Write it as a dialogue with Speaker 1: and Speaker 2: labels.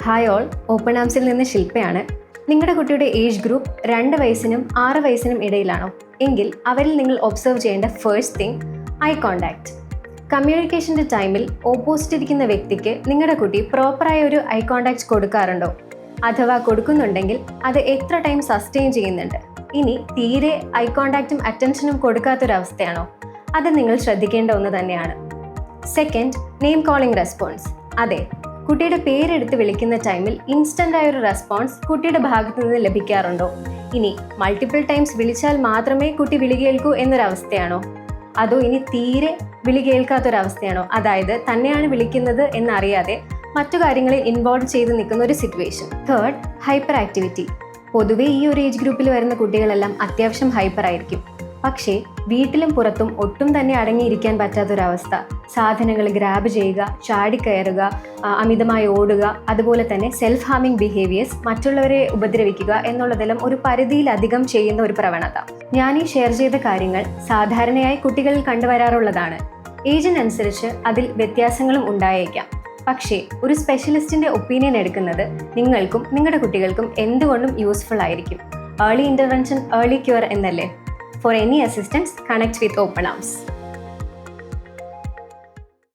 Speaker 1: Hi all, open ആംസിൽ നിന്ന് ശില്പയാണ്. നിങ്ങളുടെ കുട്ടിയുടെ ഏജ് ഗ്രൂപ്പ് 2 വയസ്സിനും 6 വയസ്സിനും ഇടയിലാണോ എങ്കിൽ അവരിൽ നിങ്ങൾ ഒബ്സർവ് ചെയ്യേണ്ട ഫസ്റ്റ് തിങ് ഐ കോണ്ടാക്ട്. കമ്മ്യൂണിക്കേഷൻ്റെ ടൈമിൽ ഓപ്പോസിറ്റ് ഇരിക്കുന്ന വ്യക്തിക്ക് നിങ്ങളുടെ കുട്ടി പ്രോപ്പറായ ഒരു ഐ കോണ്ടാക്ട് കൊടുക്കാറുണ്ടോ? അഥവാ കൊടുക്കുന്നുണ്ടെങ്കിൽ അത് എത്ര ടൈം സസ്റ്റെയിൻ ചെയ്യുന്നുണ്ട്? ഇനി തീരെ ഐ കോണ്ടാക്റ്റും അറ്റൻഷനും കൊടുക്കാത്തൊരവസ്ഥയാണോ? അത് നിങ്ങൾ ശ്രദ്ധിക്കേണ്ട ഒന്ന് തന്നെയാണ്. Second, name calling response. അതെ, കുട്ടിയുടെ പേരെടുത്ത് വിളിക്കുന്ന ടൈമിൽ ഇൻസ്റ്റൻ്റ് ആയ ഒരു റെസ്പോൺസ് കുട്ടിയുടെ ഭാഗത്തു നിന്ന് ലഭിക്കാറുണ്ടോ? ഇനി മൾട്ടിപ്പിൾ ടൈംസ് വിളിച്ചാൽ മാത്രമേ കുട്ടി വിളി കേൾക്കൂ എന്നൊരവസ്ഥയാണോ? അതോ ഇനി തീരെ വിളി കേൾക്കാത്തൊരവസ്ഥയാണോ? അതായത് തന്നെയാണ് വിളിക്കുന്നത് എന്നറിയാതെ മറ്റു കാര്യങ്ങളിൽ ഇൻവോൾവ് ചെയ്ത് നിൽക്കുന്ന ഒരു സിറ്റുവേഷൻ. Third, hyper activity. പൊതുവെ ഈ ഒരു ഏജ് ഗ്രൂപ്പിൽ വരുന്ന കുട്ടികളെല്ലാം അത്യാവശ്യം ഹൈപ്പർ ആയിരിക്കും. പക്ഷേ വീട്ടിലും പുറത്തും ഒട്ടും തന്നെ അടങ്ങിയിരിക്കാൻ പറ്റാത്തൊരവസ്ഥ. സാധനങ്ങൾ ഗ്രാബ് ചെയ്യുക, ചാടിക്കയറുക, അമിതമായി ഓടുക, അതുപോലെ തന്നെ സെൽഫ് ഹാമിംഗ് ബിഹേവിയേഴ്സ്, മറ്റുള്ളവരെ ഉപദ്രവിക്കുക എന്നുള്ളതെല്ലാം ഒരു പരിധിയിലധികം ചെയ്യുന്ന ഒരു പ്രവണത. ഞാൻ ഈ ഷെയർ ചെയ്ത കാര്യങ്ങൾ സാധാരണയായി കുട്ടികളിൽ കണ്ടുവരാറുള്ളതാണ്. ഏജിനനുസരിച്ച് അതിൽ വ്യത്യാസങ്ങളും ഉണ്ടായേക്കാം. പക്ഷേ ഒരു സ്പെഷ്യലിസ്റ്റിൻ്റെ ഒപ്പീനിയൻ എടുക്കുന്നത് നിങ്ങൾക്കും നിങ്ങളുടെ കുട്ടികൾക്കും എന്തുകൊണ്ടും യൂസ്ഫുൾ ആയിരിക്കും. ഏർലി ഇൻ്റർവെൻഷൻ, ഏർലി ക്യൂർ എന്നല്ലേ? For any assistance, connect with Open Arms.